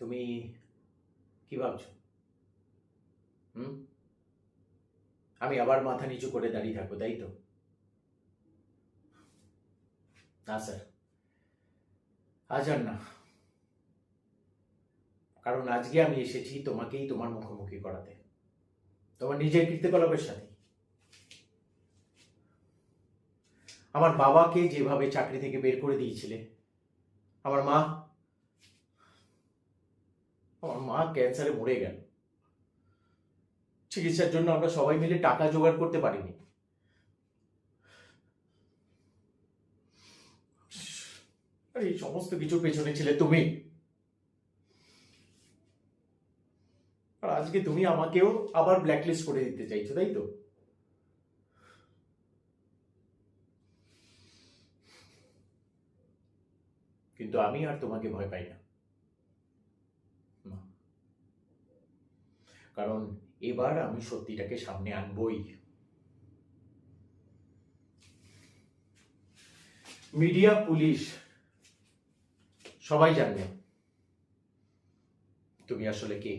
তুমি কি ভাবছো? হুম? আমি আবার মাথা নিচু করে দাঁড়িয়ে থাকবো, তাই তো? না স্যার, আজ আর না। কারণ আজকে আমি এসেছি তোমাকেই তোমার মুখোমুখি করাতে, তোমার নিজের কীর্তিকলাপের সাথে। আমার বাবাকে যেভাবে চাকরি থেকে বের করে দিয়েছিলে, আমার মা আমার মা ক্যান্সারে মরে গেল। চিকিৎসার জন্য আমরা সবাই মিলে টাকা জোগাড় করতে পারিনি। আর এই সমস্ত কিছুর পেছনে ছিলে তুমি। আর আজকে তুমি আমাকেও আবার ব্ল্যাকলিস্ট করে দিতে চাইছো, তাই তো? কিন্তু আমি আর তোমাকে ভয় পাই না। না। কারণ এবার আমি সত্যিটাকে সামনে আনবই। মিডিয়া, পুলিশ সবাই জানবে তুমি আসলে কে।